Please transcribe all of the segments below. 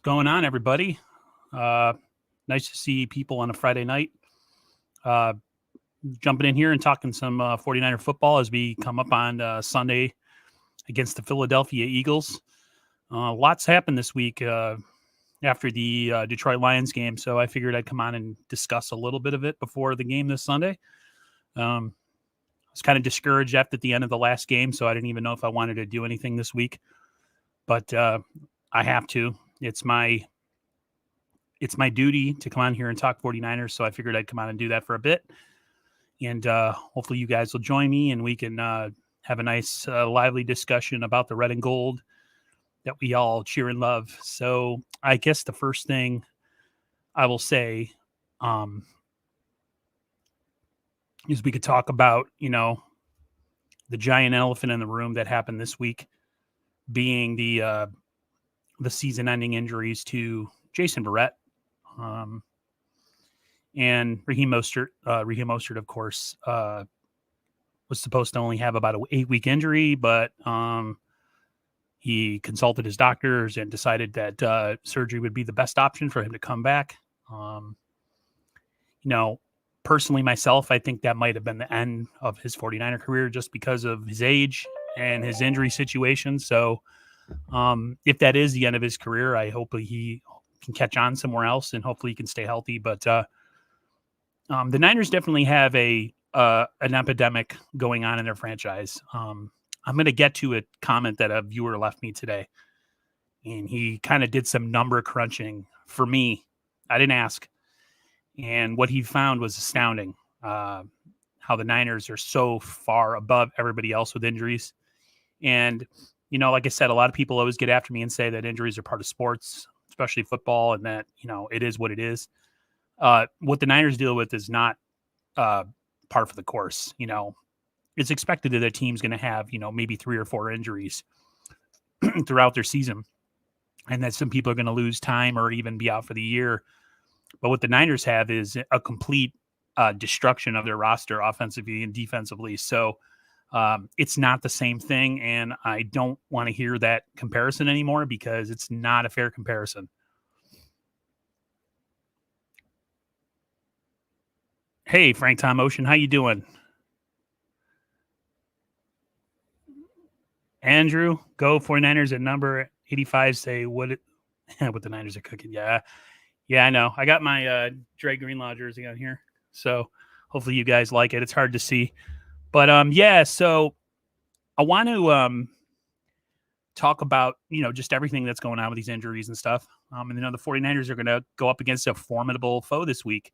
going on, everybody? Uh, Nice to see people on a Friday night. Uh, Jumping in here and talking some 49er football as we come up on Sunday against the Philadelphia Eagles. Lots happened this week after the Detroit Lions game, so I figured I'd come on and discuss a little bit of it before the game this Sunday. I was kind of discouraged after the end of the last game, so I didn't even know if I wanted to do anything this week. But I have to. It's my duty to come on here and talk 49ers, so I figured I'd come on and do that for a bit. And hopefully you guys will join me and we can have a nice, lively discussion about the red and gold that we all cheer and love. So I guess the first thing I will say is we could talk about, the giant elephant in the room that happened this week being the season-ending injuries to Jason Verrett. And Raheem Mostert, of course, was supposed to only have about an 8-week injury, but he consulted his doctors and decided that surgery would be the best option for him to come back. Personally, myself, I think that might have been the end of his 49er career just because of his age and his injury situation. So if that is the end of his career, I hope he can catch on somewhere else and hopefully he can stay healthy. But the Niners definitely have an epidemic going on in their franchise. I'm going to get to a comment that a viewer left me today, and he kind of did some number crunching for me. I didn't ask. And what he found was astounding, how the Niners are so far above everybody else with injuries. And, like I said, a lot of people always get after me and say that injuries are part of sports, especially football, and that, it is what it is. What the Niners deal with is not par for the course. It's expected that a team's going to have, maybe 3 or 4 injuries throughout their season, and that some people are going to lose time or even be out for the year. But what the Niners have is a complete destruction of their roster offensively and defensively. So it's not the same thing, and I don't want to hear that comparison anymore because it's not a fair comparison. Hey, Frank Tom Ocean, how you doing? Andrew, go 49ers at number 85. Say what the Niners are cooking. Yeah, I know. I got my Dre Greenlaw jersey on here, so hopefully you guys like it. It's hard to see, but so I want to talk about just everything that's going on with these injuries and stuff. And the 49ers are going to go up against a formidable foe this week.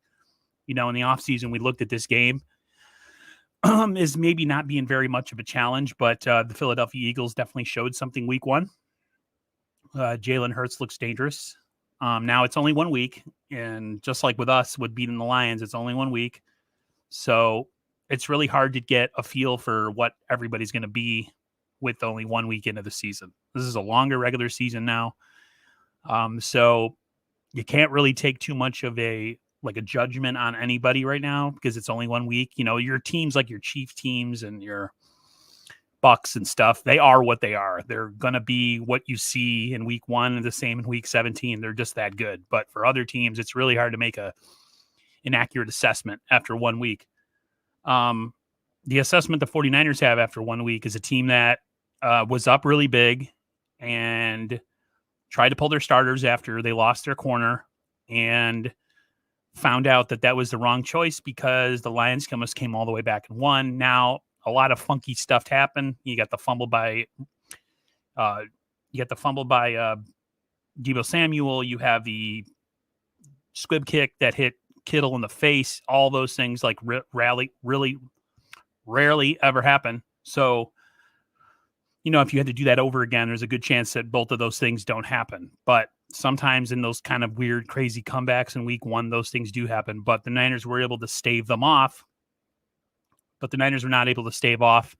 In the offseason, we looked at this game is maybe not being very much of a challenge, but the Philadelphia Eagles definitely showed something week 1. Jalen Hurts looks dangerous. Now it's only 1 week, and just like with us, with beating the Lions, it's only 1 week. So it's really hard to get a feel for what everybody's going to be with only 1 week into the season. This is a longer regular season now. So you can't really take too much of a judgment on anybody right now because it's only 1 week. Your teams like your Chief teams and your Bucks and stuff, they are what they are. They're going to be what you see in week 1 and the same in week 17. They're just that good. But for other teams, it's really hard to make an accurate assessment after 1 week. The assessment the 49ers have after 1 week is a team that was up really big and tried to pull their starters after they lost their corner and found out that was the wrong choice because the Lions almost came all the way back and won. Now, a lot of funky stuff happened. You got the fumble by Deebo Samuel. You have the squib kick that hit Kittle in the face. All those things really rarely ever happen. So, if you had to do that over again, there's a good chance that both of those things don't happen. But sometimes in those kind of weird, crazy comebacks in week 1, those things do happen. But the Niners were able to stave them off. But the Niners were not able to stave off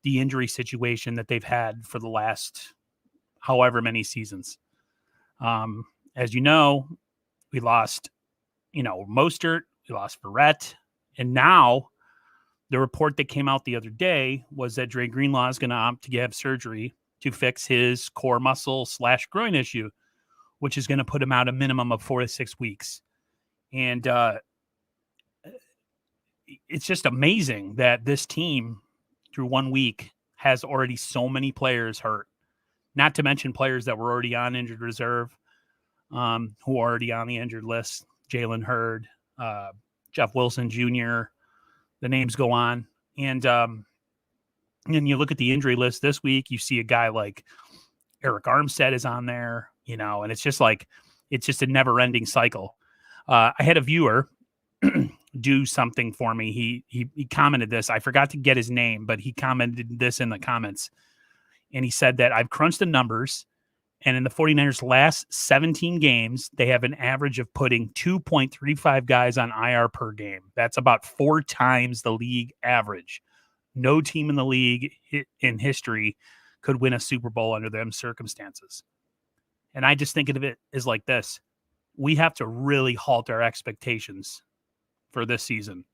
the injury situation that they've had for the last however many seasons. As you know, we lost, Mostert, we lost Verrett, and now the report that came out the other day was that Dre Greenlaw is going to opt to have surgery to fix his core muscle /groin issue, which is going to put him out a minimum of 4 to 6 weeks. And it's just amazing that this team, through 1 week, has already so many players hurt, not to mention players that were already on injured reserve, who are already on the injured list. Jalen Hurd, Jeff Wilson Jr., the names go on. And you look at the injury list this week, you see a guy like Eric Armstead is on there, and it's just a never-ending cycle. I had a viewer do something for me. He commented this. I forgot to get his name, but he commented this in the comments. And he said that I've crunched the numbers, and in the 49ers' last 17 games, they have an average of putting 2.35 guys on IR per game. That's about 4 times the league average. No team in the league in history could win a Super Bowl under them circumstances. And I just think of it as like this. We have to really halt our expectations for this season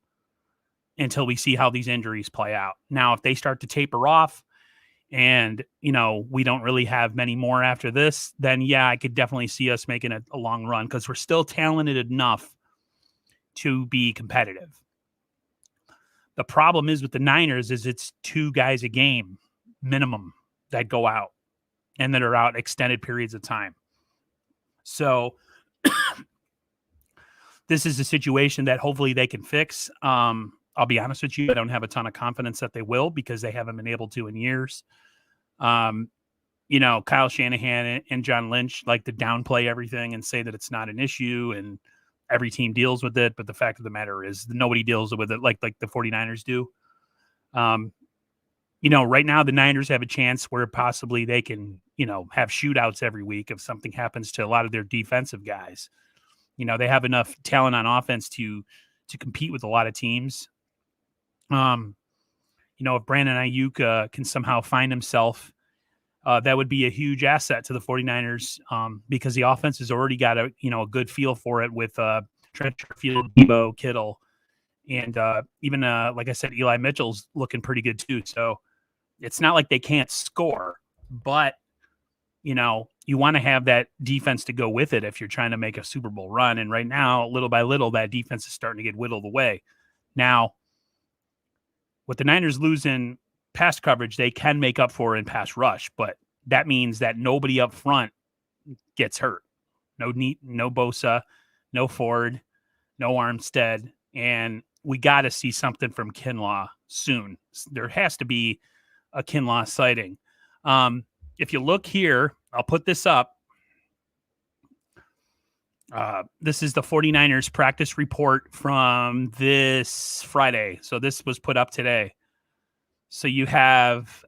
until we see how these injuries play out. Now, if they start to taper off and, we don't really have many more after this, then yeah, I could definitely see us making a long run because we're still talented enough to be competitive. The problem is with the Niners is it's 2 guys a game minimum that go out and that are out extended periods of time. So this is a situation that hopefully they can fix. I'll be honest with you, I don't have a ton of confidence that they will because they haven't been able to in years. Kyle Shanahan and John Lynch like to downplay everything and say that it's not an issue and every team deals with it. But the fact of the matter is nobody deals with it like the 49ers do. Right now the Niners have a chance where possibly they can, have shootouts every week if something happens to a lot of their defensive guys. They have enough talent on offense to compete with a lot of teams. If Brandon Ayuk can somehow find himself, that would be a huge asset to the 49ers because the offense has already got a good feel for it with Trent Sherfield, Debo, Kittle, and even like I said, Eli Mitchell's looking pretty good too. So it's not like they can't score, but you want to have that defense to go with it if you're trying to make a Super Bowl run. And right now, little by little, that defense is starting to get whittled away. Now, with the Niners losing pass coverage, they can make up for in pass rush, but that means that nobody up front gets hurt. No Bosa, no Ford, no Armstead, and we got to see something from Kinlaw soon. There has to be a Kinlaw sighting. If you look here, I'll put this up. This is the 49ers practice report from this Friday. So this was put up today. So you have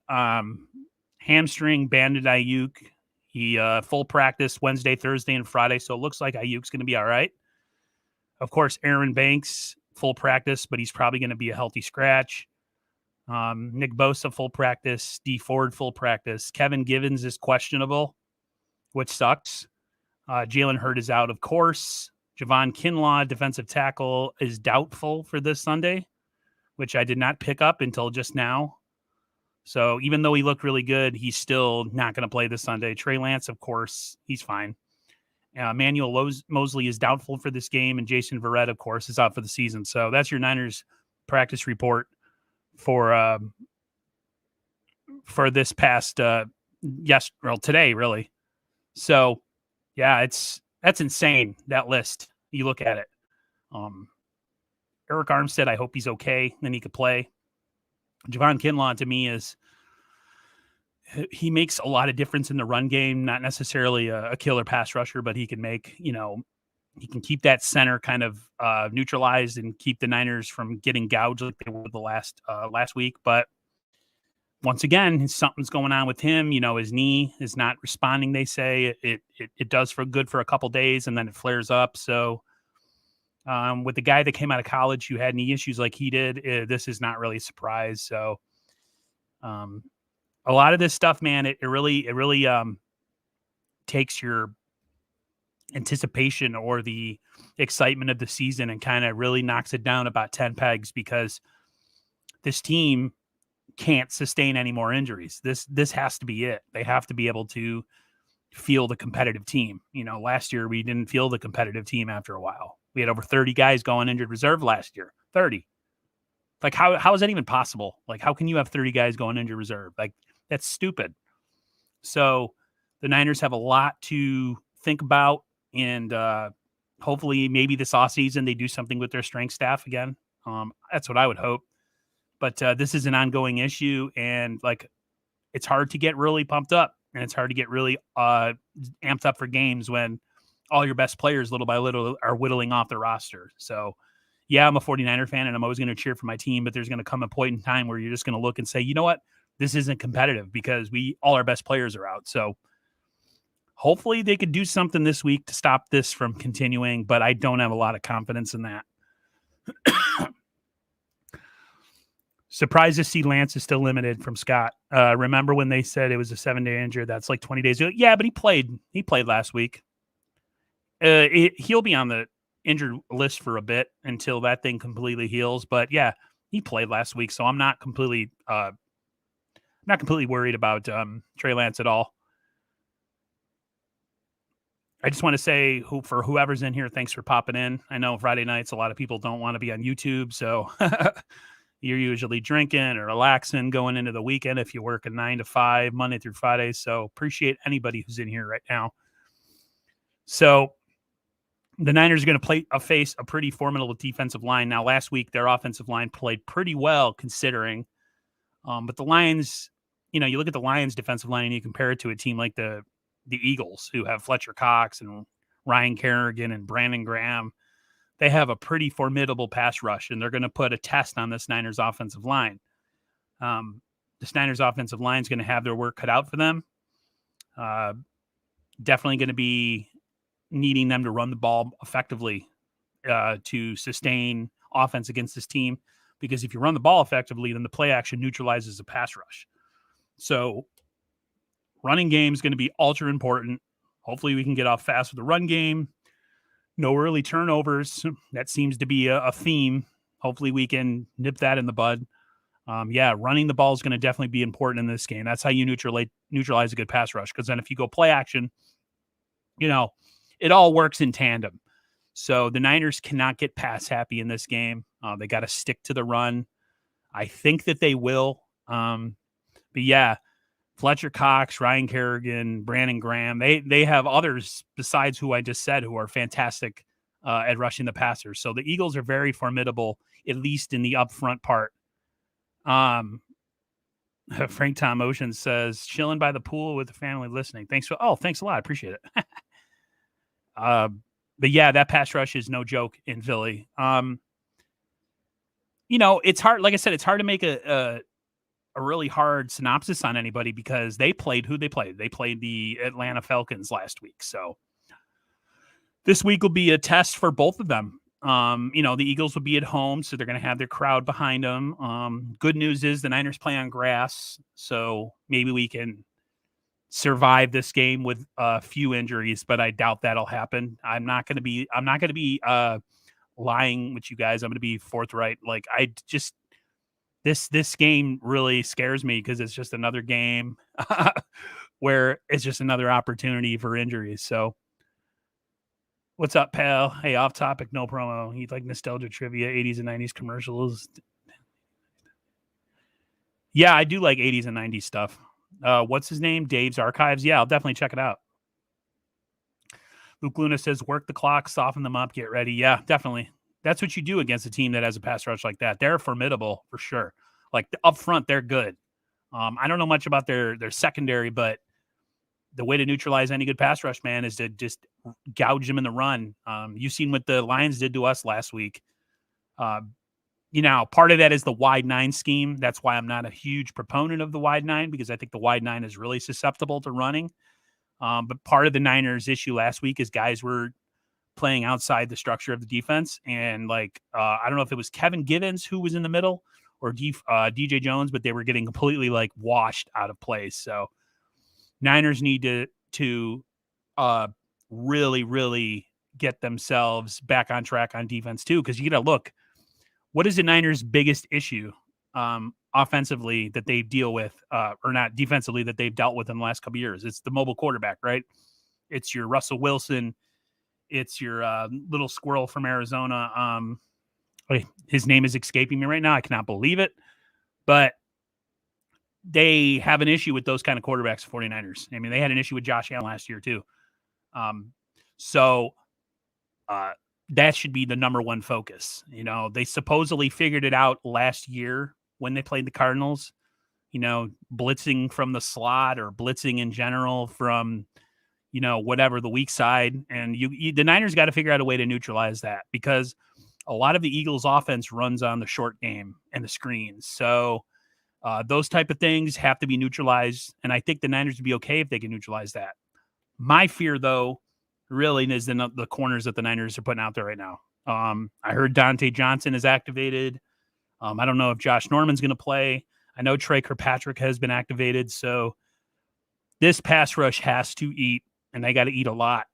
hamstring banded Ayuk. He full practice Wednesday, Thursday, and Friday. So it looks like Ayuk's going to be all right. Of course, Aaron Banks, full practice, but he's probably going to be a healthy scratch. Nick Bosa, full practice. D Ford, full practice. Kevin Givens is questionable, which sucks. Jalen Hurd is out, of course. Javon Kinlaw, defensive tackle, is doubtful for this Sunday, which I did not pick up until just now. So even though he looked really good, he's still not going to play this Sunday. Trey Lance, of course, he's fine. Emmanuel Mosley is doubtful for this game, and Jason Verrett, of course, is out for the season. So that's your Niners practice report for this past today, really. So yeah, that's insane, that list. You look at it. Eric Armstead, I hope he's okay, then he could play. Javon Kinlaw, to me, he makes a lot of difference in the run game, not necessarily a killer pass rusher, but he can make, he can keep that center kind of neutralized and keep the Niners from getting gouged like they were the last week. But once again, something's going on with him. His knee is not responding, they say. It does for good for a couple days, and then it flares up. So with the guy that came out of college who had knee issues like he did, this is not really a surprise. So a lot of this stuff, man, it really takes your anticipation or the excitement of the season and kind of really knocks it down about 10 pegs because this team can't sustain any more injuries. This has to be it. They have to be able to feel the competitive team. Last year we didn't feel the competitive team after a while. We had over 30 guys going injured reserve last year. 30. Like, how is that even possible? Like, how can you have 30 guys going injured reserve? Like, that's stupid. So the Niners have a lot to think about, and hopefully maybe this offseason they do something with their strength staff again. That's what I would hope. But this is an ongoing issue, and like, it's hard to get really pumped up, and it's hard to get really amped up for games when all your best players little by little are whittling off the roster. So yeah, I'm a 49er fan and I'm always going to cheer for my team, but there's going to come a point in time where you're just going to look and say, you know what? This isn't competitive because all our best players are out. So hopefully they could do something this week to stop this from continuing, but I don't have a lot of confidence in that. Surprised to see Lance is still limited from Scott. Remember when they said it was a 7-day injury? That's like 20 days ago. Yeah, but he played last week. He'll be on the injured list for a bit until that thing completely heals. But yeah, he played last week, so I'm not completely worried about Trey Lance at all. I just want to say for whoever's in here, thanks for popping in. I know Friday nights a lot of people don't want to be on YouTube, so you're usually drinking or relaxing going into the weekend if you work a 9 to 5 Monday through Friday. So appreciate anybody who's in here right now. So the Niners are going to face a pretty formidable defensive line. Now, last week, their offensive line played pretty well considering. But the Lions, you look at the Lions defensive line and you compare it to a team like the Eagles, who have Fletcher Cox and Ryan Kerrigan and Brandon Graham. They have a pretty formidable pass rush, and they're going to put a test on this Niners offensive line. This Niners offensive line is going to have their work cut out for them. Definitely going to be needing them to run the ball effectively to sustain offense against this team, because if you run the ball effectively, then the play action neutralizes the pass rush. So running game is going to be ultra important. Hopefully we can get off fast with the run game. No early turnovers. That seems to be a theme. Hopefully we can nip that in the bud. Running the ball is going to definitely be important in this game. That's how you neutralize a good pass rush, because then if you go play action, it all works in tandem. So the Niners cannot get pass happy in this game. They got to stick to the run. I think that they will. But yeah, Fletcher Cox, Ryan Kerrigan, Brandon Graham, they have others besides who I just said who are fantastic at rushing the passers. So the Eagles are very formidable, at least in the upfront part. Frank Tom Ocean says, chilling by the pool with the family listening. Thanks a lot. I appreciate it. But yeah, that pass rush is no joke in Philly. It's hard. Like I said, it's hard to make a really hard synopsis on anybody because they played who they played. They played the Atlanta Falcons last week. So this week will be a test for both of them. The Eagles will be at home, so they're going to have their crowd behind them. Good news is the Niners play on grass, so maybe we can survive this game with a few injuries, but I doubt that'll happen. I'm not going to be lying with you guys. I'm going to be forthright. Like, this game really scares me because it's just another game where it's just another opportunity for injuries. So what's up, pal? Hey, off topic, no promo. You'd like nostalgia trivia, 80s and 90s commercials? Yeah, I do like 80s and 90s stuff. What's his name? Dave's Archives. Yeah, I'll definitely check it out. Luke Luna says, work the clock, soften them up, get ready. Yeah, definitely. That's what you do against a team that has a pass rush like that. They're formidable for sure. Like up front, they're good. I don't know much about their secondary, but the way to neutralize any good pass rush, man, is to just gouge them in the run. You've seen what the Lions did to us last week. Part of that is the wide 9 scheme. That's why I'm not a huge proponent of the wide 9, because I think the wide 9 is really susceptible to running. But part of the Niners' issue last week is guys were playing outside the structure of the defense. And I don't know if it was Kevin Givens who was in the middle or DJ Jones, but they were getting completely washed out of place. So Niners need to really, really get themselves back on track on defense too. Cause you got to look, what is the Niners' biggest issue? offensively that they deal with, or not defensively that they've dealt with in the last couple of years. It's the mobile quarterback, right? It's your Russell Wilson. It's your little squirrel from Arizona. His name is escaping me right now. I cannot believe it. But they have an issue with those kind of quarterbacks, 49ers. I mean, they had an issue with Josh Allen last year too. So that should be the number one focus. They supposedly figured it out last year when they played the Cardinals, blitzing from the slot or blitzing in general from, whatever the weak side. And the Niners got to figure out a way to neutralize that, because a lot of the Eagles offense runs on the short game and the screens. So those type of things have to be neutralized. And I think the Niners would be okay if they can neutralize that. My fear, though, really is the corners that the Niners are putting out there right now. I heard Dante Johnson is activated. I don't know if Josh Norman's going to play. I know Trey Kirkpatrick has been activated. So this pass rush has to eat, and they got to eat a lot.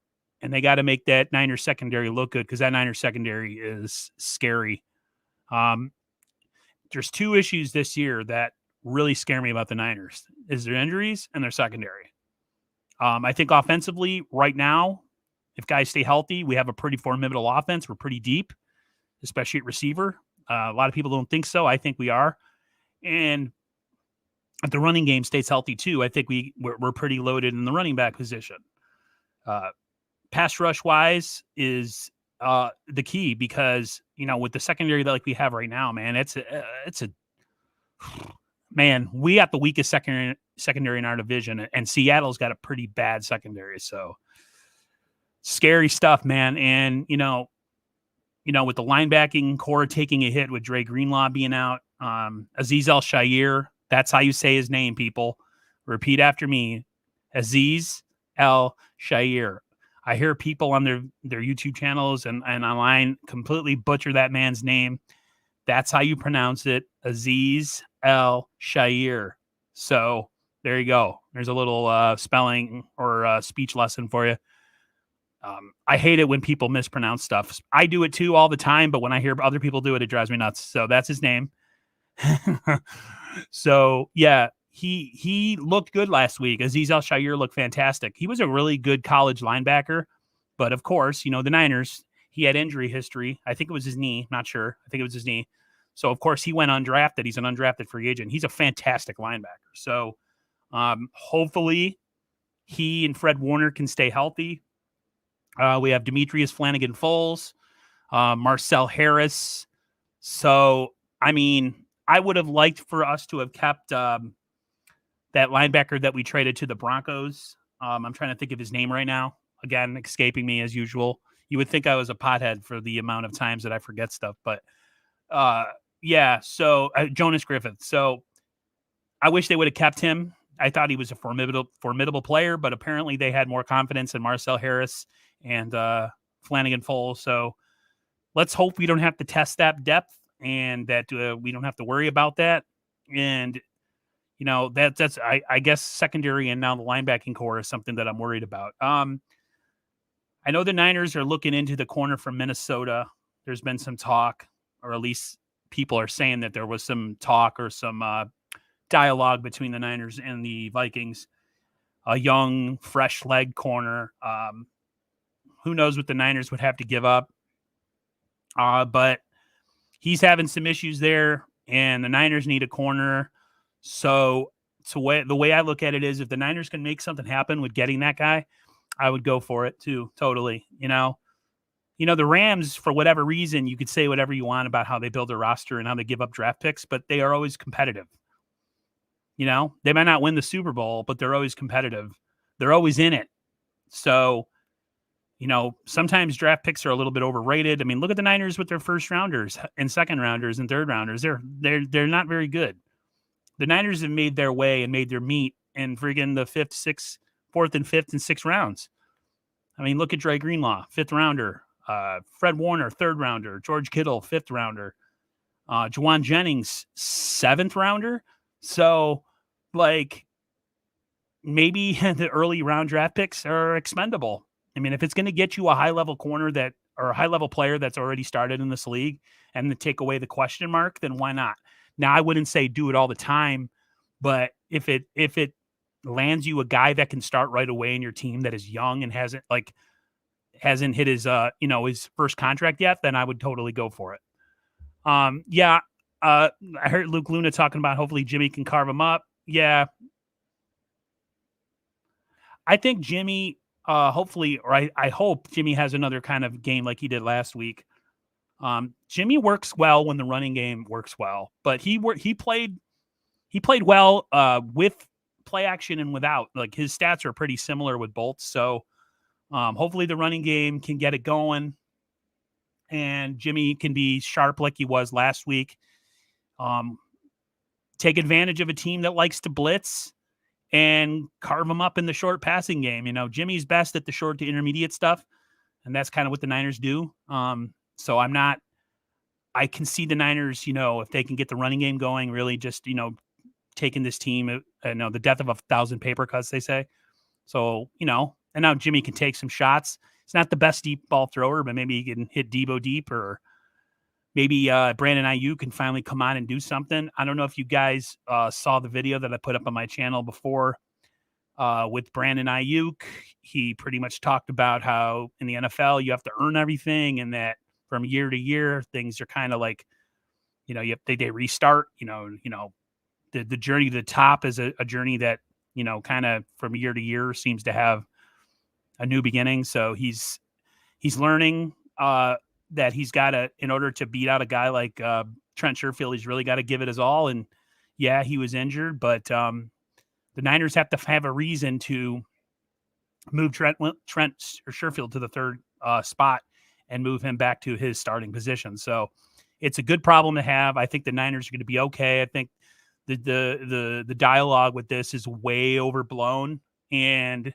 And they got to make that Niners secondary look good, because that Niners secondary is scary. There's two issues this year that really scare me about the Niners, is their injuries and their secondary. I think offensively right now, if guys stay healthy, we have a pretty formidable offense. We're pretty deep, especially at receiver. A lot of people don't think so. I think we are. And if the running game stays healthy too, I think we're pretty loaded in the running back position. Pass rush wise is the key, because, with the secondary that we have right now, man, man, we got the weakest secondary in our division, and Seattle's got a pretty bad secondary. So scary stuff, man. And, with the linebacking core taking a hit with Dre Greenlaw being out, Azeez El-Shaair, that's how you say his name, people. Repeat after me. Azeez El-Shaair. I hear people on their YouTube channels and online completely butcher that man's name. That's how you pronounce it. Azeez El-Shaair. So there you go. There's a little spelling or speech lesson for you. I hate it when people mispronounce stuff. I do it too all the time, but when I hear other people do it, it drives me nuts. So that's his name. So yeah, he looked good last week. Azeez El-Shaair looked fantastic. He was a really good college linebacker, but of course, the Niners, he had injury history. I think it was his knee. Not sure. I think it was his knee. So of course he went undrafted. He's an undrafted free agent. He's a fantastic linebacker. So hopefully he and Fred Warner can stay healthy. We have Demetrius Flanagan-Foles, Marcel Harris. So, I mean, I would have liked for us to have kept that linebacker that we traded to the Broncos. I'm trying to think of his name right now. Again, escaping me as usual. You would think I was a pothead for the amount of times that I forget stuff. But, yeah, so Jonas Griffith. So I wish they would have kept him. I thought he was a formidable player, but apparently they had more confidence in Marcel Harris and Flanagan-Foles. So let's hope we don't have to test that depth, and that we don't have to worry about that. And, that's I guess secondary and now the linebacking core is something that I'm worried about. I know the Niners are looking into the corner from Minnesota. There's been some talk, or at least people are saying that there was some talk or some dialogue between the Niners and the Vikings. A young, fresh leg corner. Who knows what the Niners would have to give up. But he's having some issues there, and the Niners need a corner. So the way I look at it is, if the Niners can make something happen with getting that guy, I would go for it too. Totally. The Rams, for whatever reason, you could say whatever you want about how they build their roster and how they give up draft picks, but they are always competitive. They might not win the Super Bowl, but they're always competitive. They're always in it. So, sometimes draft picks are a little bit overrated. I mean, look at the Niners with their first rounders and second rounders and third rounders. They're not very good. The Niners have made their way and made their meat in friggin' the fourth and fifth and sixth rounds. I mean, look at Dre Greenlaw, fifth rounder. Fred Warner, third rounder. George Kittle, fifth rounder. Juwan Jennings, seventh rounder. So, maybe the early round draft picks are expendable. I mean, if it's going to get you a high-level corner or a high-level player that's already started in this league and to take away the question mark, then why not? Now, I wouldn't say do it all the time, but if it lands you a guy that can start right away in your team that is young and hasn't hit his his first contract yet, then I would totally go for it. I heard Luke Luna talking about hopefully Jimmy can carve him up. Yeah. I think Jimmy, hopefully, or I hope Jimmy has another kind of game like he did last week. Jimmy works well when the running game works well, but he played well with play action and without. Like his stats are pretty similar with both. So hopefully the running game can get it going, and Jimmy can be sharp like he was last week. Take advantage of a team that likes to blitz and carve them up in the short passing game. Jimmy's best at the short to intermediate stuff, and that's kind of what the Niners do. So I can see the Niners, if they can get the running game going, really just, taking this team, the death of 1,000 paper cuts, they say. So, and now Jimmy can take some shots. He's not the best deep ball thrower, but maybe he can hit Debo deep, or maybe Brandon Ayuk can finally come on and do something. I don't know if you guys saw the video that I put up on my channel before with Brandon Ayuk. He pretty much talked about how in the NFL you have to earn everything, and that from year to year things are kind of like, they restart. The journey to the top is a journey that kind of from year to year seems to have a new beginning. So he's learning that he's got to, in order to beat out a guy like Trent Sherfield, he's really got to give it his all. And yeah, he was injured, but the Niners have to have a reason to move Trent Sherfield to the third spot and move him back to his starting position. So it's a good problem to have. I think the Niners are going to be okay. I think the dialogue with this is way overblown, and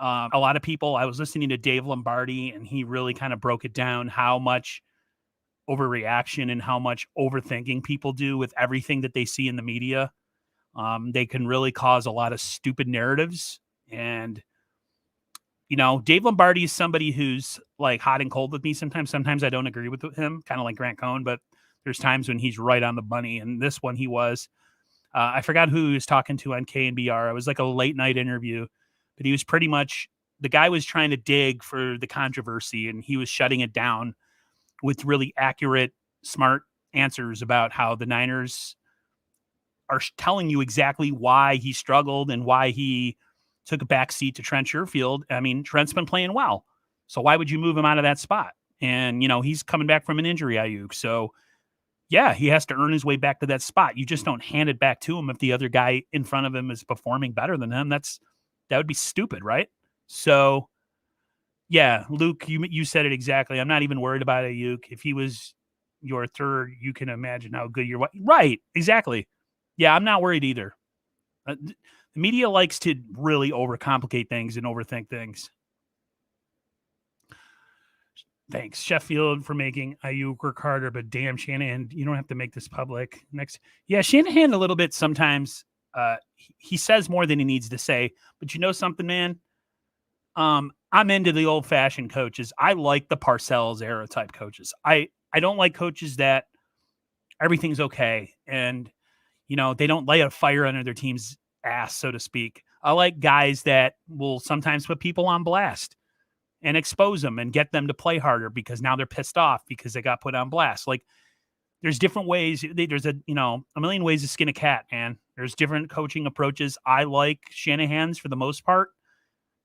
a lot of people, I was listening to Dave Lombardi, and he really kind of broke it down how much overreaction and how much overthinking people do with everything that they see in the media. They can really cause a lot of stupid narratives. And, Dave Lombardi is somebody who's like hot and cold with me sometimes. Sometimes I don't agree with him, kind of like Grant Cohn, but there's times when he's right on the money. And this one he was. I forgot who he was talking to on KNBR. It was like a late night interview, but he was pretty much, the guy was trying to dig for the controversy, and he was shutting it down with really accurate, smart answers about how the Niners are telling you exactly why he struggled and why he took a back seat to Trent Sherfield. I mean, Trent's been playing well, so why would you move him out of that spot? And, he's coming back from an injury, Ayuk. So, yeah, he has to earn his way back to that spot. You just don't hand it back to him if the other guy in front of him is performing better than him. That would be stupid, right? So, yeah, Luke, you said it exactly. I'm not even worried about Ayuk. If he was your third, you can imagine how good you're. Right, exactly. Yeah, I'm not worried either. The media likes to really overcomplicate things and overthink things. Thanks, Sheffield, for making Ayuk work harder, but damn, Shanahan, you don't have to make this public. Next. Yeah, Shanahan a little bit sometimes. He says more than he needs to say, but you know something, man? I'm into the old-fashioned coaches. I like the Parcells era type coaches. I don't like coaches that everything's okay and, they don't light a fire under their team's ass, so to speak. I like guys that will sometimes put people on blast and expose them and get them to play harder because now they're pissed off because they got put on blast. Like, there's different ways. There's a million ways to skin a cat, man. There's different coaching approaches. I like Shanahan's for the most part.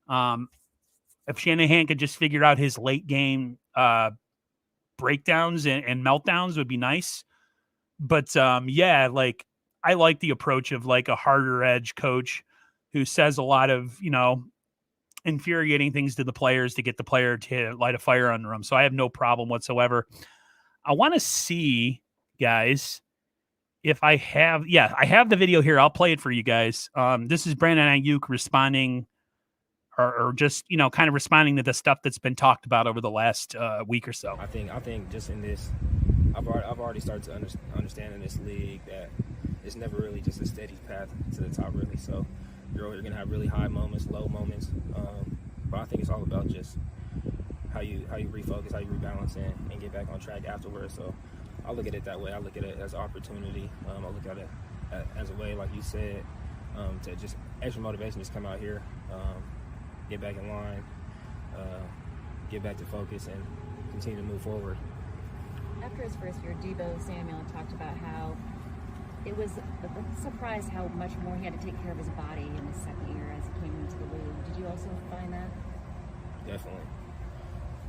If Shanahan could just figure out his late game breakdowns and meltdowns would be nice. But yeah, like I like the approach of like a harder edge coach who says a lot of, infuriating things to the players to get the player to light a fire under them. So I have no problem whatsoever. I want to see, guys, if I have the video here. I'll play it for you guys. This is Brandon Ayuk responding or just, kind of responding to the stuff that's been talked about over the last week or so. I think just in this, I've already started to understand in this league that it's never really just a steady path to the top, really. So you're going to have really high moments, low moments. But I think it's all about just how you refocus, how you rebalance, and get back on track afterwards. So I look at it that way. I look at it as an opportunity. I look at it as a way, like you said, to just extra motivation, just come out here, get back in line, get back to focus, and continue to move forward. After his first year, Debo Samuel talked about how it was a surprise how much more he had to take care of his body in his second year as he came into the league. Did you also find that?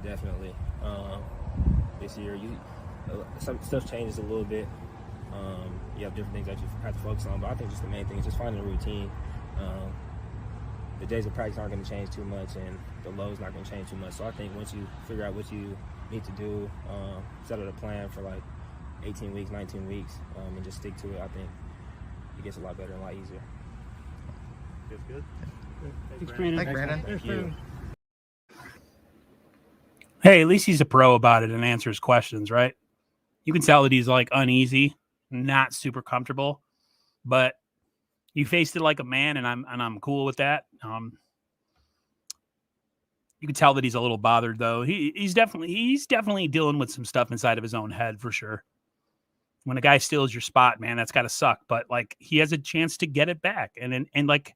Definitely. This year, some stuff changes a little bit. You have different things that you have to focus on, but I think just the main thing is just finding a routine. The days of practice aren't going to change too much, and the load's not going to change too much. So I think once you figure out what you need to do, set up a plan for like 18 weeks, 19 weeks, and just stick to it, I think it gets a lot better and a lot easier. That's good. Thanks, Brandon. Thanks, Brandon. Thank you. Hey, at least he's a pro about it and answers questions, right? You can tell that he's like uneasy, not super comfortable, but you faced it like a man, and I'm cool with that. You can tell that he's a little bothered, though. He's definitely dealing with some stuff inside of his own head for sure. When a guy steals your spot, man, that's got to suck. But like, he has a chance to get it back, and like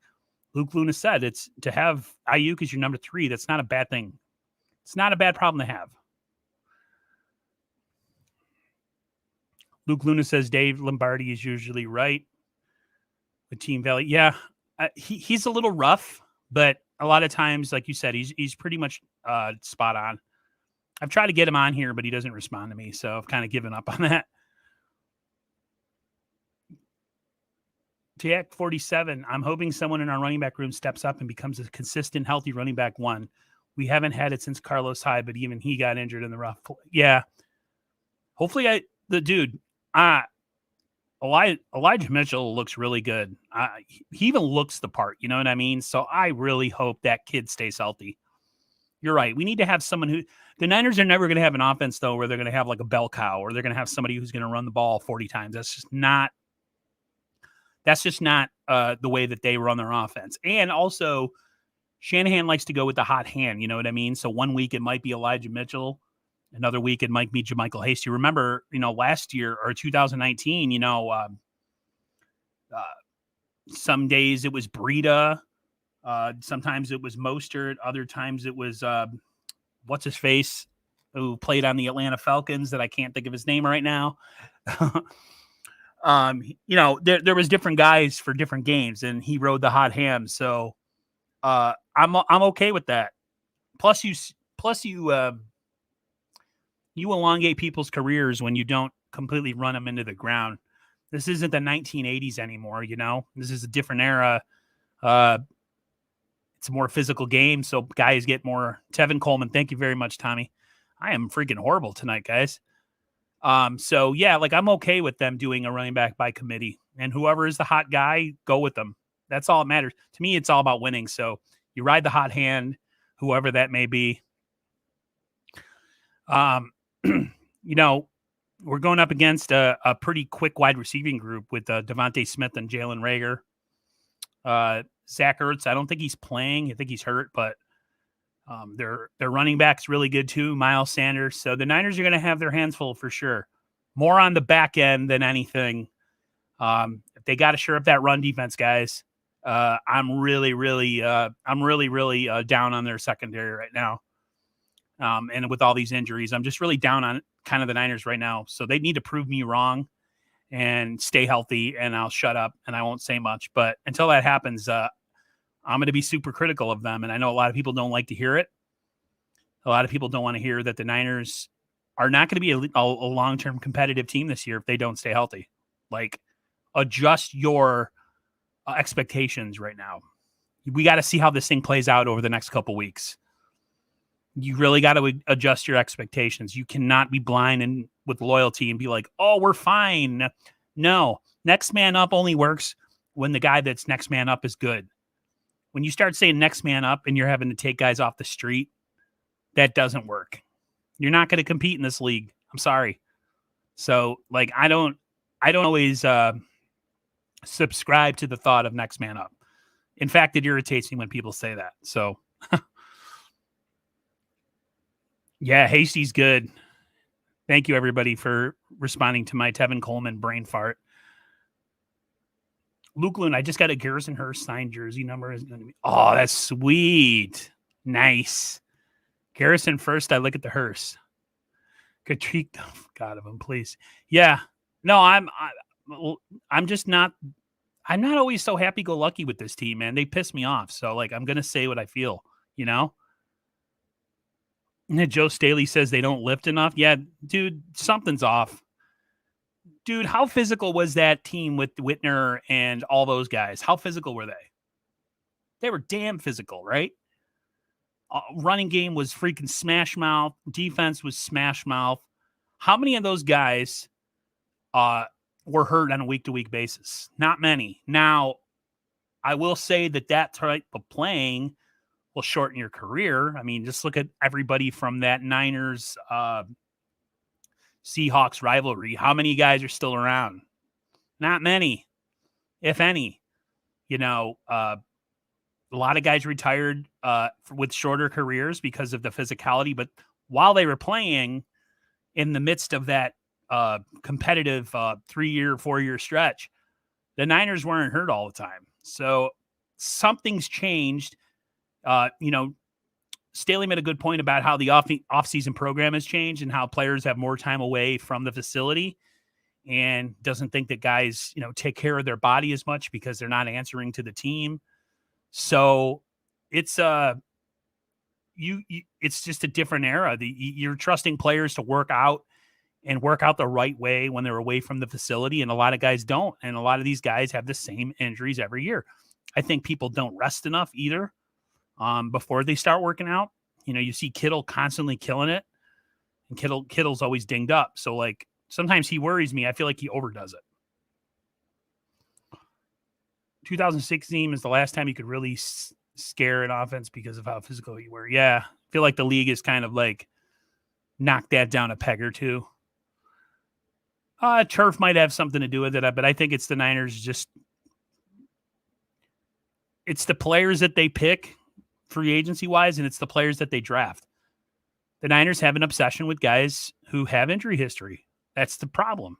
Luke Luna said, it's to have Ayuk as your number 3. That's not a bad thing. It's not a bad problem to have. Luke Luna says Dave Lombardi is usually right. The team value, yeah, he's a little rough, but a lot of times, like you said, he's pretty much spot on. I've tried to get him on here, but he doesn't respond to me, so I've kind of given up on that. Jack 47, I'm hoping someone in our running back room steps up and becomes a consistent, healthy running back 1. We haven't had it since Carlos Hyde, but even he got injured in the rough play. Yeah. Hopefully, Elijah Mitchell looks really good. He even looks the part, you know what I mean? So I really hope that kid stays healthy. You're right. We need to have someone who – the Niners are never going to have an offense, though, where they're going to have like a bell cow, or they're going to have somebody who's going to run the ball 40 times. That's just not the way that they run their offense. And also, Shanahan likes to go with the hot hand, you know what I mean? So one week it might be Elijah Mitchell. Another week it might be JaMychal Hasty. Remember, last year or 2019, some days it was Breida. Sometimes it was Mostert. Other times it was, what's his face, who played on the Atlanta Falcons that I can't think of his name right now. There was different guys for different games, and he rode the hot hand. So I'm okay with that. Plus you elongate people's careers when you don't completely run them into the ground. This isn't the 1980s anymore, This is a different era. It's a more physical game, so guys get more. Tevin Coleman, thank you very much, Tommy. I am freaking horrible tonight, guys. So yeah, like I'm okay with them doing a running back by committee, and whoever is the hot guy, go with them. That's all that matters. To me, it's all about winning. So you ride the hot hand, whoever that may be. We're going up against a pretty quick wide receiving group with Devontae Smith and Jalen Reagor. Zach Ertz, I don't think he's playing. I think he's hurt, but their running back's really good too, Miles Sanders. So the Niners are going to have their hands full for sure. More on the back end than anything. If they got to shore up that run defense, guys, I'm really down on their secondary right now. And with all these injuries, I'm just really down on kind of the Niners right now. So they need to prove me wrong and stay healthy, and I'll shut up and I won't say much. But until that happens, I'm going to be super critical of them. And I know a lot of people don't like to hear it. A lot of people don't want to hear that the Niners are not going to be a long-term competitive team this year if they don't stay healthy. Like, adjust your expectations right now. We got to see how this thing plays out over the next couple weeks. You really got to adjust your expectations. You cannot be blind and with loyalty and be like, oh, we're fine. No, next man up only works when the guy that's next man up is good. When you start saying next man up and you're having to take guys off the street, that doesn't work. You're not going to compete in this league. I'm sorry. So like, I don't always subscribe to the thought of next man up. In fact, it irritates me when people say that. So yeah, Hasty's good. Thank you, everybody, for responding to my Tevin Coleman brain fart. Luke Loon, I just got a Garrison Hurst signed jersey number. Is going to be. Oh, that's sweet. Nice. Garrison first. I look at the Hurst. Could treat the God of him, please. Yeah. No, I'm just not. I'm not always so happy-go-lucky with this team, man. They piss me off. So, like, I'm gonna say what I feel. You know. And Joe Staley says they don't lift enough. Yeah, dude, something's off. Dude, how physical was that team with Whitner and all those guys? How physical were they? They were damn physical, right? Running game was freaking smash mouth. Defense was smash mouth. How many of those guys were hurt on a week-to-week basis? Not many. Now, I will say that type of playing will shorten your career. I mean, just look at everybody from that Niners Seahawks rivalry. How many guys are still around? Not many, if any. You know, a lot of guys retired with shorter careers because of the physicality. But while they were playing in the midst of that competitive 3-year, 4-year stretch, the Niners weren't hurt all the time. So something's changed. You know, Staley made a good point about how the off-season program has changed and how players have more time away from the facility, and doesn't think that guys, you know, take care of their body as much because they're not answering to the team. So it's it's just a different era. You're trusting players to work out the right way when they're away from the facility, and a lot of guys don't. And a lot of these guys have the same injuries every year. I think people don't rest enough either. Before they start working out. You know, you see Kittle constantly killing it, and Kittle's always dinged up. So, like, sometimes he worries me. I feel like he overdoes it. 2016 is the last time you could really scare an offense because of how physical you were. Yeah, I feel like the league is kind of like knocked that down a peg or two. Turf might have something to do with it, but I think it's the Niners it's the players that they pick free agency wise, and it's the players that they draft. The Niners have an obsession with guys who have injury history. That's the problem.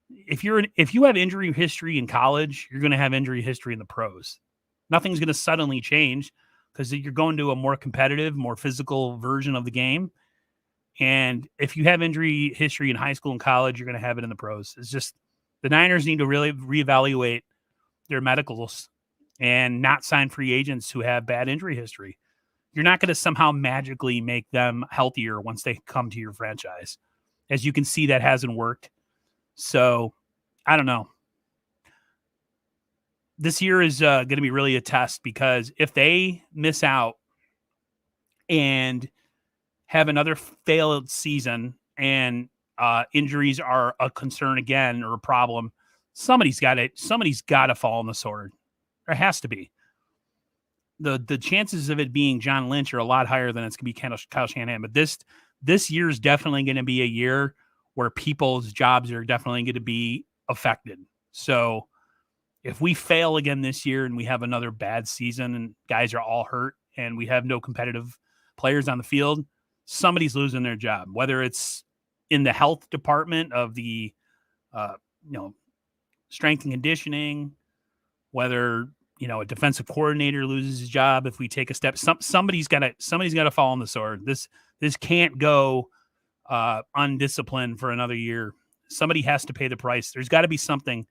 If you have injury history in college, you're going to have injury history in the pros. Nothing's going to suddenly change because you're going to a more competitive, more physical version of the game. And if you have injury history in high school and college, you're going to have it in the pros. It's just the Niners need to really reevaluate their medicals and not sign free agents who have bad injury history. You're not going to somehow magically make them healthier once they come to your franchise. As you can see, that hasn't worked. So, I don't know. This year is going to be really a test, because if they miss out and have another failed season and injuries are a concern again, or a problem, somebody's got to fall on the sword. There has to be. The chances of it being John Lynch are a lot higher than it's going to be Kyle Shanahan. But this year is definitely going to be a year where people's jobs are definitely going to be affected. So if we fail again this year and we have another bad season and guys are all hurt and we have no competitive players on the field, somebody's losing their job, whether it's in the health department of the, strength and conditioning, whether, a defensive coordinator loses his job. If we take a step, somebody's got to fall on the sword. This can't go undisciplined for another year. Somebody has to pay the price. There's got to be something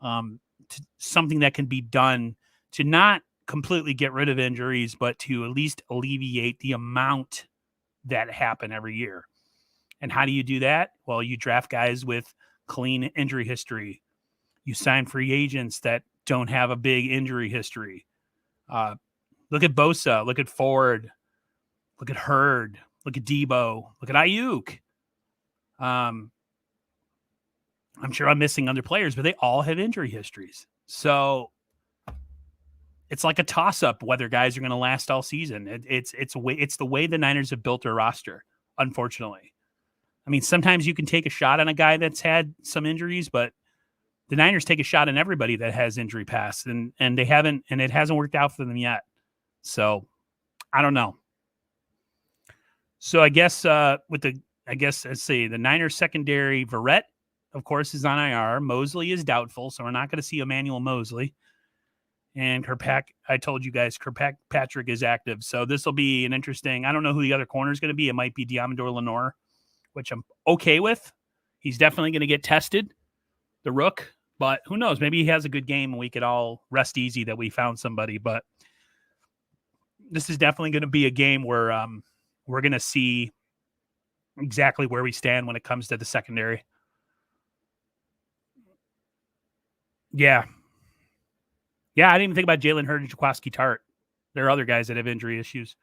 that can be done to not completely get rid of injuries, but to at least alleviate the amount that happen every year. And how do you do that? Well, you draft guys with clean injury history. You sign free agents that don't have a big injury history. Look at Bosa, look at Ford, look at Hurd, look at Debo, look at Ayuk. I'm sure I'm missing other players, but they all have injury histories. So it's like a toss-up whether guys are going to last all season. It's the way the Niners have built their roster, unfortunately. I mean, sometimes you can take a shot on a guy that's had some injuries, but the Niners take a shot on everybody that has injury past, and they haven't, and it hasn't worked out for them yet. So I don't know. So I guess with the I guess, let's see, the Niners secondary, Verrett, of course, is on IR. Mosley is doubtful, so we're not going to see Emmanuel Mosley. And I told you guys, Kirkpatrick is active. So this will be an interesting, I don't know who the other corner is going to be. It might be Diamador Lenore, which I'm okay with. He's definitely going to get tested, the Rook. But who knows? Maybe he has a good game and we could all rest easy that we found somebody. But this is definitely going to be a game where we're going to see exactly where we stand when it comes to the secondary. Yeah. Yeah, I didn't even think about Jalen Hurd and Jaquaski Tart. There are other guys that have injury issues.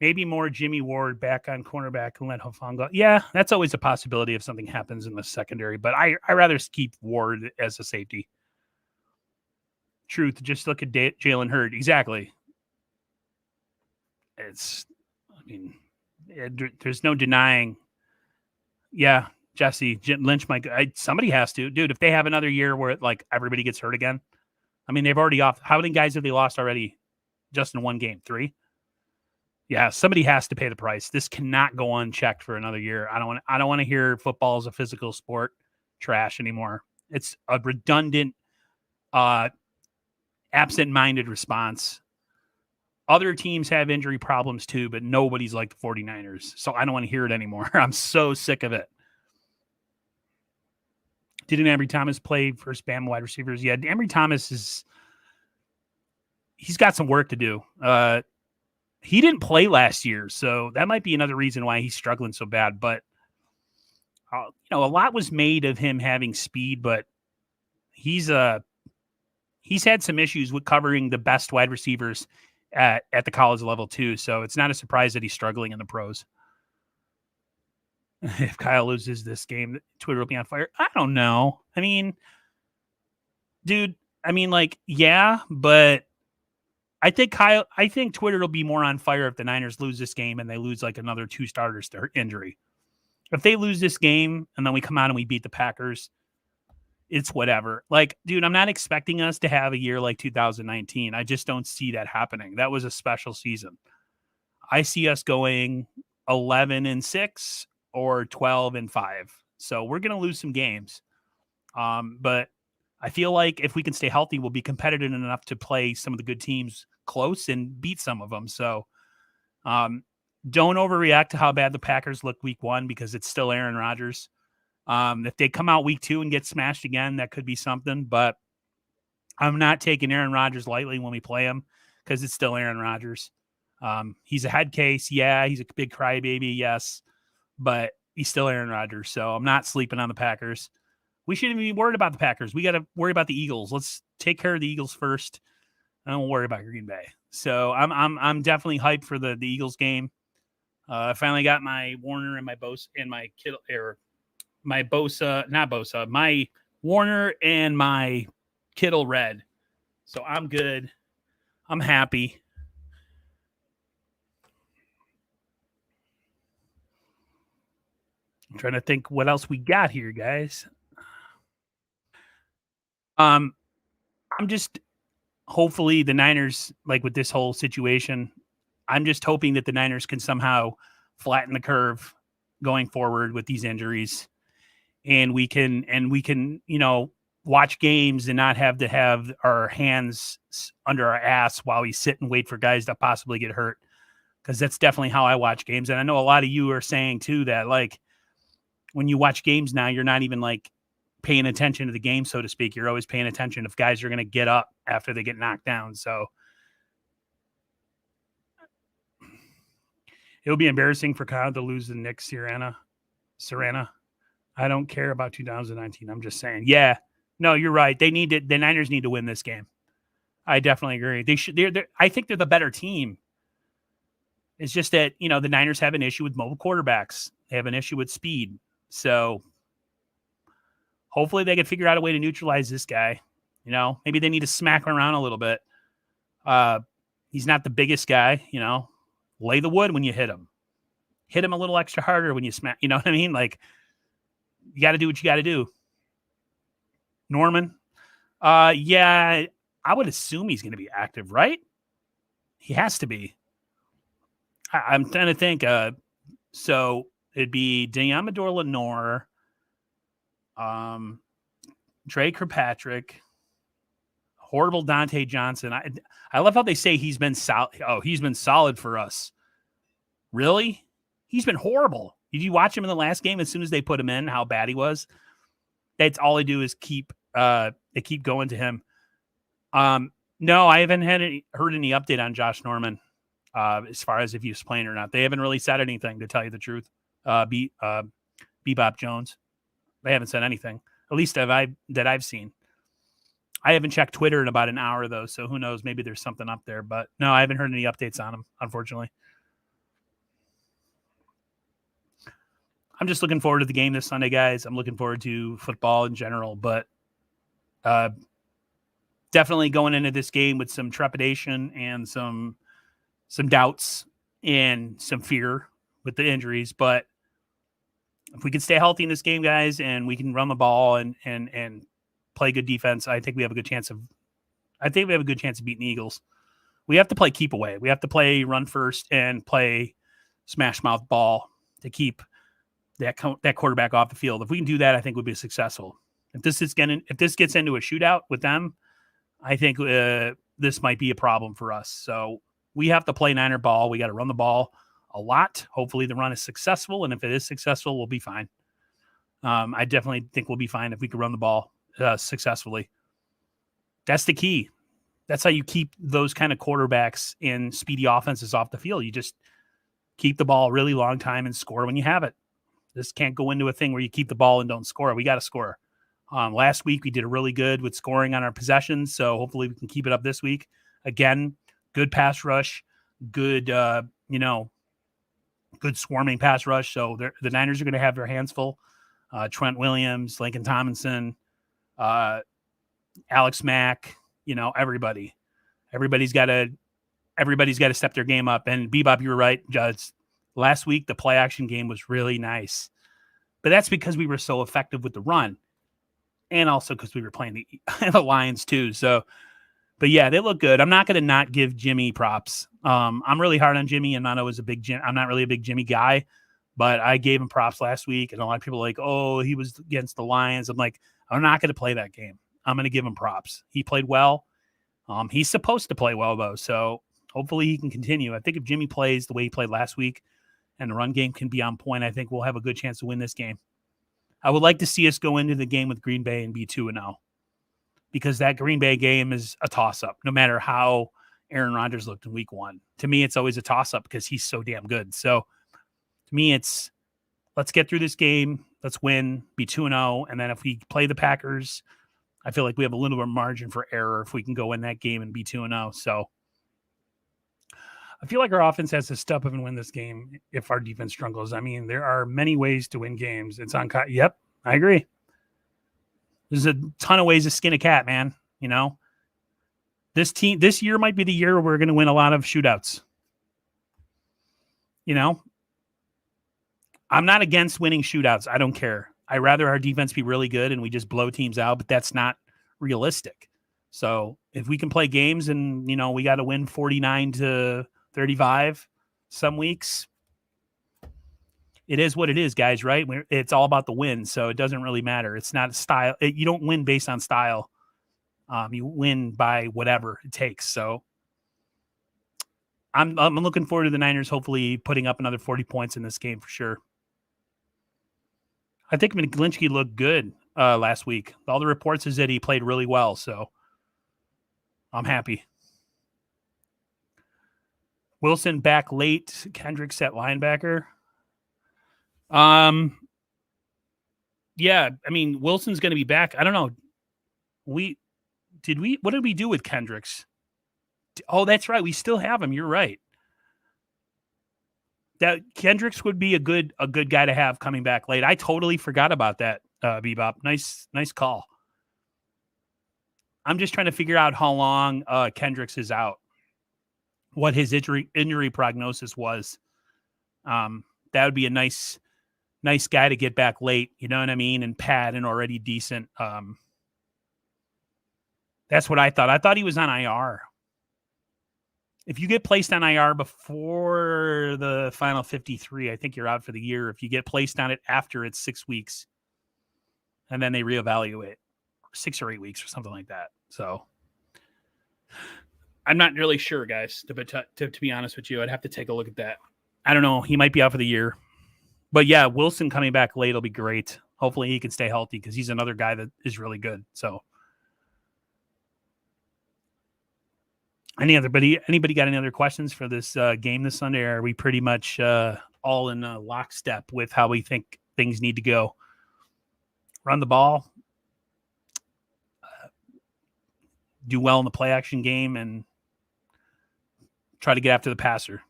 Maybe more Jimmy Ward back on cornerback and let Hufanga. Yeah, that's always a possibility if something happens in the secondary, but I rather keep Ward as a safety. Truth, just look at Jalen Hurd. Exactly. There's no denying. Yeah, Jesse, Lynch, somebody has to. Dude, if they have another year where like everybody gets hurt again, I mean, they've already off. How many guys have they lost already just in one game? 3? Yeah, somebody has to pay the price. This cannot go unchecked for another year. I don't want to hear football is a physical sport trash anymore. It's a redundant, absent-minded response. Other teams have injury problems too, but nobody's like the 49ers. So I don't want to hear it anymore. I'm so sick of it. Didn't Ambry Thomas play first Bama wide receivers? Yeah, Ambry Thomas he's got some work to do. He didn't play last year, so that might be another reason why he's struggling so bad. But, a lot was made of him having speed, but he's had some issues with covering the best wide receivers at the college level too. So it's not a surprise that he's struggling in the pros. If Kyle loses this game, Twitter will be on fire. I don't know. I mean, dude, yeah, but I think Twitter will be more on fire if the Niners lose this game and they lose like another 2 starters to injury. If they lose this game and then we come out and we beat the Packers, it's whatever. Like, dude, I'm not expecting us to have a year like 2019. I just don't see that happening. That was a special season. I see us going 11-6 or 12-5. So we're going to lose some games. But I feel like if we can stay healthy, we'll be competitive enough to play some of the good teams close and beat some of them. So don't overreact to how bad the Packers look week 1 because it's still Aaron Rodgers. If they come out week 2 and get smashed again, that could be something. But I'm not taking Aaron Rodgers lightly when we play him because it's still Aaron Rodgers. He's a head case. Yeah, he's a big crybaby. Yes, but he's still Aaron Rodgers. So I'm not sleeping on the Packers. We shouldn't be worried about the Packers. We got to worry about the Eagles. Let's take care of the Eagles first. I don't worry about Green Bay. So I'm definitely hyped for the Eagles game. I finally got my Warner and my Bosa and my Kittle my Warner and my Kittle red. So I'm good. I'm happy. I'm trying to think what else we got here, guys. I'm just hopefully the Niners, like with this whole situation, I'm just hoping that the Niners can somehow flatten the curve going forward with these injuries. And we can, watch games and not have to have our hands under our ass while we sit and wait for guys to possibly get hurt. Because that's definitely how I watch games. And I know a lot of you are saying too that like when you watch games now, you're not even like paying attention to the game, so to speak. You're always paying attention if guys are going to get up after they get knocked down. So it'll be embarrassing for Kyle to lose the Nick Sirianni. I don't care about 2019. I'm just saying. Yeah, no, you're right. The Niners need to win this game. I definitely agree. They should. I think they're the better team. It's just that, the Niners have an issue with mobile quarterbacks. They have an issue with speed. So hopefully they can figure out a way to neutralize this guy. Maybe they need to smack him around a little bit. He's not the biggest guy, lay the wood when you hit him. Hit him a little extra harder when you smack. You know what I mean? Like, you got to do what you got to do. Norman? Yeah, I would assume he's going to be active, right? He has to be. I'm trying to think. So It'd be Diamador Lenore, Dre Kirkpatrick, horrible Dante Johnson. I love how they say he's been solid. Oh, he's been solid for us. Really? He's been horrible. Did you watch him in the last game? As soon as they put him in, how bad he was. That's all they do is keep going to him. No, I haven't heard any update on Josh Norman as far as if he's playing or not. They haven't really said anything, to tell you the truth. Bebop Jones, they haven't said anything. At least that I've seen. I haven't checked Twitter in about an hour though, so who knows? Maybe there's something up there. But no, I haven't heard any updates on him, unfortunately. I'm just looking forward to the game this Sunday, guys. I'm looking forward to football in general, but definitely going into this game with some trepidation and some doubts and some fear with the injuries. But if we can stay healthy in this game, guys, and we can run the ball and play good defense, I think we have a good chance of beating the Eagles. We have to play keep away. We have to play run first and play smash mouth ball to keep that quarterback off the field. If we can do that, I think we'll be successful. If this gets into a shootout with them, I think this might be a problem for us. So we have to play Niner ball. We got to run the ball a lot. Hopefully the run is successful, and if it is successful, we'll be fine. I definitely think we'll be fine if we can run the ball successfully. That's the key. That's how you keep those kind of quarterbacks in speedy offenses off the field. You just keep the ball a really long time and score when you have it. This can't go into a thing where you keep the ball and don't score. We got to score. Last week, we did really good with scoring on our possessions, so hopefully we can keep it up this week. Again, good pass rush, good swarming pass rush. So the Niners are going to have their hands full. Trent Williams, Lincoln Tomlinson, Alex Mack, everybody. Everybody's got to step their game up. And Bebop, you were right, Judge. Last week, the play action game was really nice. But that's because we were so effective with the run. And also because we were playing the Lions too. So, but yeah, they look good. I'm not going to not give Jimmy props. I'm really hard on Jimmy, and I'm not really a big Jimmy guy, but I gave him props last week. And a lot of people are like, oh, he was against the Lions. I'm like, I'm not going to play that game. I'm going to give him props. He played well. He's supposed to play well though. So hopefully he can continue. I think if Jimmy plays the way he played last week and the run game can be on point, I think we'll have a good chance to win this game. I would like to see us go into the game with Green Bay and be 2-0, because that Green Bay game is a toss-up, no matter how Aaron Rodgers looked in week 1. To me, it's always a toss-up because he's so damn good. So to me, it's let's get through this game, let's win, be 2-0, and then if we play the Packers, I feel like we have a little bit of margin for error if we can go in that game and be 2-0. So I feel like our offense has to step up and win this game if our defense struggles. I mean, there are many ways to win games. It's on. Yep, I agree. There's a ton of ways to skin a cat, man. This year might be the year where we're going to win a lot of shootouts. I'm not against winning shootouts. I don't care. I'd rather our defense be really good and we just blow teams out, but that's not realistic. So if we can play games and, we got to win 49-35 some weeks, it is what it is, guys, right? It's all about the win, so it doesn't really matter. It's not a style. You don't win based on style. You win by whatever it takes. So I'm looking forward to the Niners hopefully putting up another 40 points in this game for sure. I think McGlinchey looked good last week. All the reports is that he played really well, so I'm happy. Wilson back late. Kendricks at linebacker. Yeah, I mean, Wilson's going to be back. I don't know. What did we do with Kendricks? Oh, that's right. We still have him. You're right. That Kendricks would be a good guy to have coming back late. I totally forgot about that, Bebop. Nice call. I'm just trying to figure out how long Kendricks is out, what his injury prognosis was. That would be a nice guy to get back late, you know what I mean, and pad an already decent. That's what I thought. I thought he was on IR. if you get placed on IR before the final 53, I think you're out for the year. If you get placed on it after it's 6 weeks, and then they reevaluate 6 or 8 weeks or something like that. So I'm not really sure, guys, to be honest with you. I'd have to take a look at that. I don't know. He might be out for the year. But yeah, Wilson coming back late will be great. Hopefully he can stay healthy because he's another guy that is really good. So anybody got any other questions for this game this Sunday? Or are we pretty much all in lockstep with how we think things need to go? Run the ball, do well in the play action game, and try to get after the passer.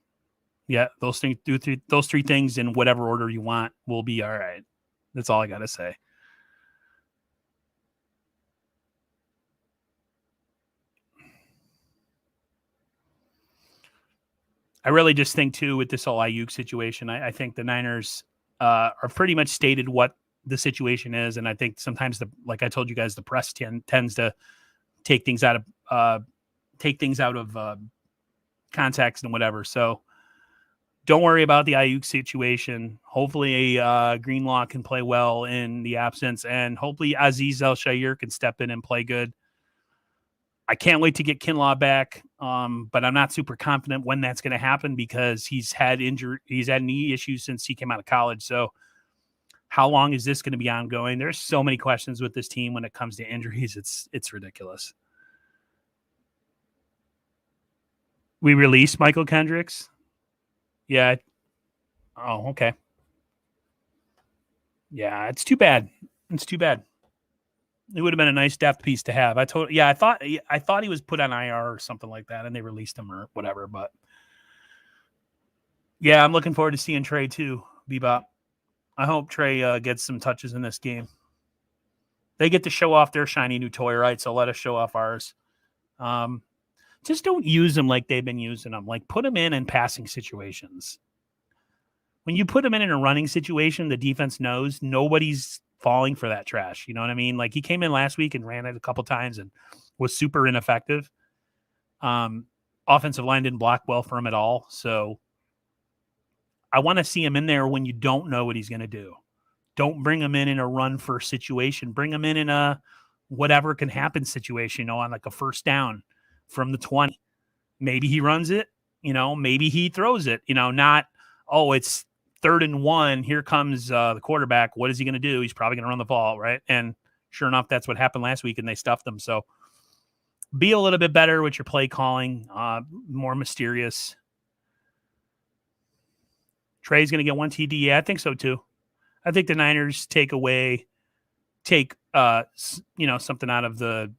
Yeah, those three things in whatever order you want will be all right. That's all I got to say. I really just think, too, with this whole Ayuk situation, I think the Niners are pretty much stated what the situation is. And I think sometimes, like I told you guys, the press tends to take things out of context and whatever. So don't worry about the Ayuk situation. Hopefully Greenlaw can play well in the absence, and hopefully Azeez El-Shaair can step in and play good. I can't wait to get Kinlaw back, but I'm not super confident when that's going to happen because he's had knee issues since he came out of college. So how long is this going to be ongoing? There's so many questions with this team when it comes to injuries. It's ridiculous. We released Michael Kendricks. Yeah. Oh, okay. Yeah, it's too bad. It's too bad. It would have been a nice depth piece to have. I thought he was put on IR or something like that, and they released him or whatever. But yeah, I'm looking forward to seeing Trey too, Bebop. I hope Trey gets some touches in this game. They get to show off their shiny new toy, right? So let us show off ours. Just don't use them like they've been using them. Like, put them in passing situations. When you put them in a running situation, the defense knows nobody's falling for that trash. You know what I mean? Like, he came in last week and ran it a couple times and was super ineffective. Offensive line didn't block well for him at all. So I want to see him in there when you don't know what he's going to do. Don't bring him in a run first situation. Bring him in a whatever can happen situation, on like a first down from the 20. Maybe he runs it, maybe he throws it, not, it's 3rd and 1. Here comes the quarterback. What is he going to do? He's probably going to run the ball, right? And sure enough, that's what happened last week, and they stuffed them. So be a little bit better with your play calling, more mysterious. Trey's going to get 1 TD. Yeah, I think so too. I think the Niners take something out of the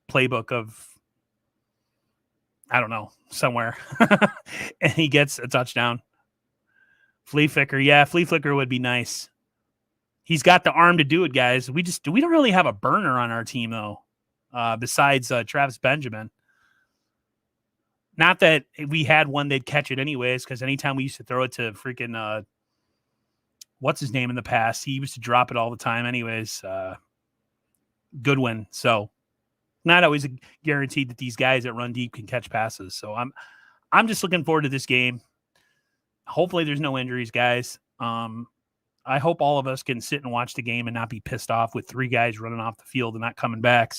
playbook of, I don't know, somewhere, and he gets a touchdown. Flea Flicker. Yeah, Flea Flicker would be nice. He's got the arm to do it, guys. We don't really have a burner on our team, though, besides Travis Benjamin. Not that we had one, they'd catch it anyways, because anytime we used to throw it to freaking, what's his name in the past, he used to drop it all the time anyways. Goodwin. So not always guaranteed that these guys that run deep can catch passes. So I'm just looking forward to this game. Hopefully there's no injuries, guys. I hope all of us can sit and watch the game and not be pissed off with 3 guys running off the field and not coming back.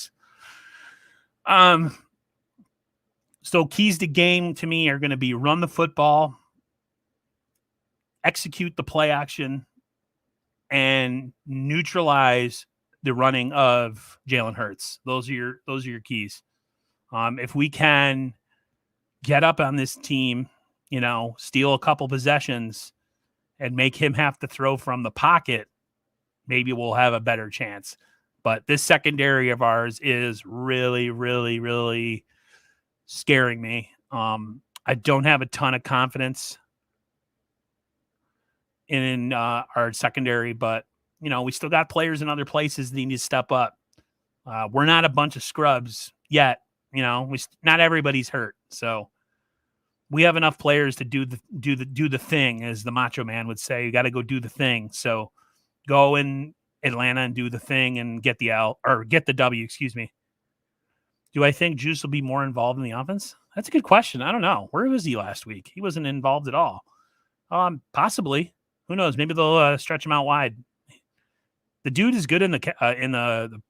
So keys to game to me are going to be run the football, execute the play action, and neutralize the running of Jalen Hurts. Those are your keys. If we can get up on this team, steal a couple possessions and make him have to throw from the pocket, maybe we'll have a better chance. But this secondary of ours is really, really, really scaring me. I don't have a ton of confidence in our secondary, but we still got players in other places that need to step up. We're not a bunch of scrubs yet. Not everybody's hurt, so we have enough players to do the thing, as the Macho Man would say. You got to go do the thing. So go in Atlanta and do the thing and get the W. Excuse me. Do I think Juice will be more involved in the offense? That's a good question. I don't know. Where was he last week? He wasn't involved at all. Possibly. Who knows? Maybe they'll stretch him out wide. The dude is good in the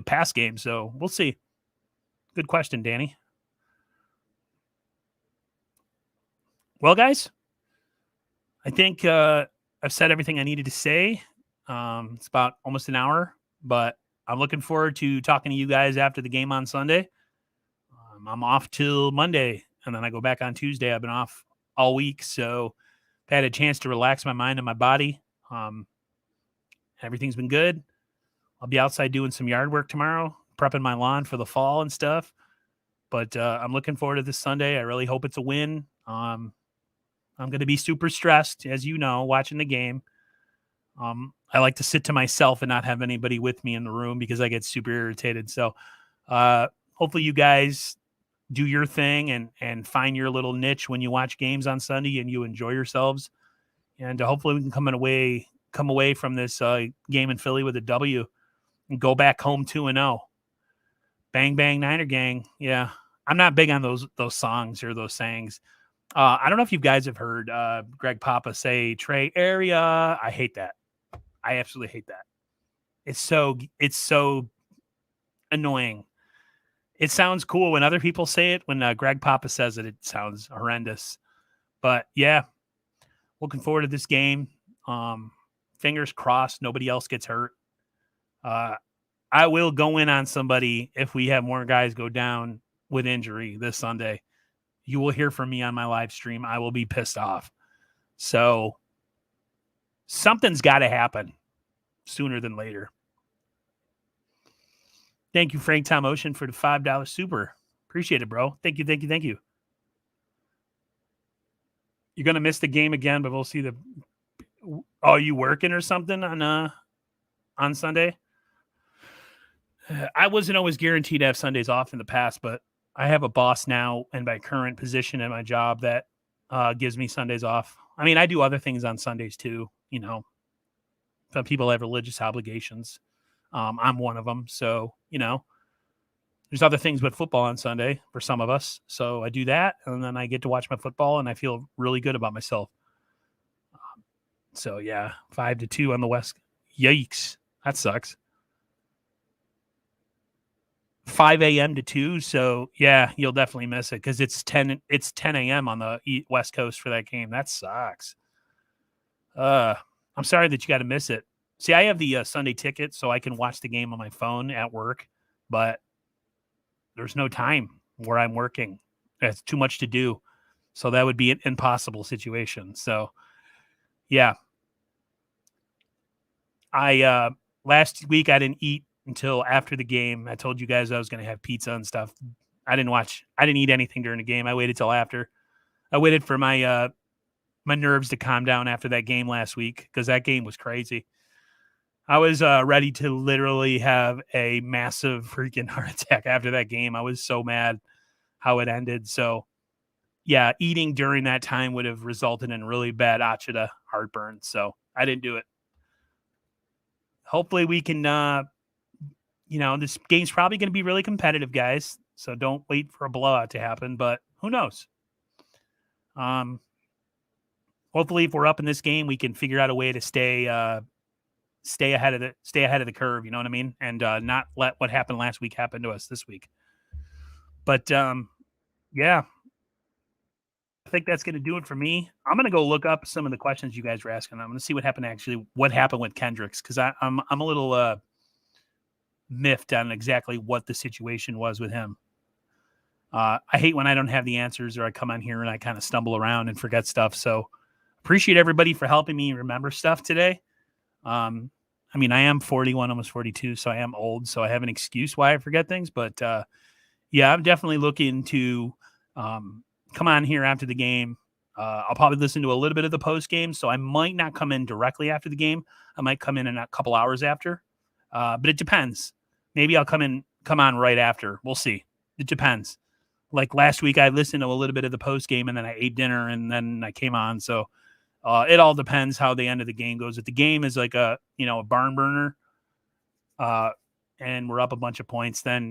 pass game, so we'll see. Good question, Danny. Well, guys, I think I've said everything I needed to say. It's about almost an hour, but I'm looking forward to talking to you guys after the game on Sunday. I'm off till Monday, and then I go back on Tuesday. I've been off all week, so I've had a chance to relax my mind and my body. Everything's been good. I'll be outside doing some yard work tomorrow, prepping my lawn for the fall and stuff. But I'm looking forward to this Sunday. I really hope it's a win. I'm going to be super stressed, as you know, watching the game. I like to sit to myself and not have anybody with me in the room because I get super irritated. So hopefully you guys do your thing and find your little niche when you watch games on Sunday and you enjoy yourselves. And hopefully we can come away from this game in Philly with a W and go back home 2-0. Bang, bang, Niner gang. Yeah. I'm not big on those songs or those sayings. I don't know if you guys have heard Greg Papa say Trey area. I hate that. I absolutely hate that. It's so annoying. It sounds cool when other people say it. When Greg Papa says it, it sounds horrendous. But yeah, looking forward to this game. Fingers crossed nobody else gets hurt. I will go in on somebody if we have more guys go down with injury this Sunday. You will hear from me on my live stream. I will be pissed off. So something's got to happen sooner than later. Thank you, Frank Tom Ocean, for the $5 super. Appreciate it, bro. Thank you. You're going to miss the game again, but we'll see the... Are you working or something on Sunday? I wasn't always guaranteed to have Sundays off in the past, but I have a boss now in my current position in my job that gives me Sundays off. I mean, I do other things on Sundays too. You know, some people have religious obligations. I'm one of them. So, you know, there's other things but football on Sunday for some of us. So I do that, and then I get to watch my football, and I feel really good about myself. So, yeah, 5-2 on the West. Yikes. That sucks. 5 a.m. to 2. So, yeah, you'll definitely miss it because it's 10 a.m. on the West Coast for that game. That sucks. I'm sorry that you got to miss it. See, I have the Sunday ticket so I can watch the game on my phone at work, but there's no time where I'm working. That's too much to do. So that would be an impossible situation. So, yeah. Last week I didn't eat until after the game. I told you guys I was going to have pizza and stuff. I didn't eat anything during the game. I waited till after. I waited for my nerves to calm down after that game last week because that game was crazy. I was ready to literally have a massive freaking heart attack after that game. I was so mad how it ended. So, yeah, eating during that time would have resulted in really bad achita heartburn. So I didn't do it. Hopefully we can, this game's probably going to be really competitive, guys. So don't wait for a blowout to happen, but who knows? Hopefully if we're up in this game, we can figure out a way to stay ahead of the curve. You know what I mean? And not let what happened last week happen to us this week. But yeah, I think that's going to do it for me. I'm going to go look up some of the questions you guys were asking. I'm going to see what happened with Kendricks, because I'm a little miffed on exactly what the situation was with him. I hate when I don't have the answers or I come on here and I kind of stumble around and forget stuff. So appreciate everybody for helping me remember stuff today. I mean, I am 41, almost 42, so I am old, so I have an excuse why I forget things. But yeah, I'm definitely looking to come on here after the game. I'll probably listen to a little bit of the post game, so I might not come in directly after the game. I might come in a couple hours after, but it depends. Maybe I'll come on right after. We'll see. It depends. Like last week, I listened to a little bit of the post game, and then I ate dinner, and then I came on. So it all depends how the end of the game goes. If the game is like a barn burner, and we're up a bunch of points, then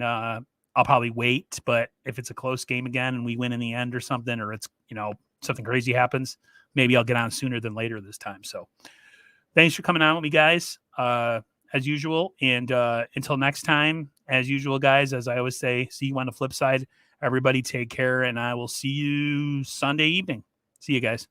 I'll probably wait. But if it's a close game again and we win in the end or something, or it's, something crazy happens, maybe I'll get on sooner than later this time. So thanks for coming on with me, guys, as usual. And until next time, as usual, guys, as I always say, see you on the flip side. Everybody take care, and I will see you Sunday evening. See you guys.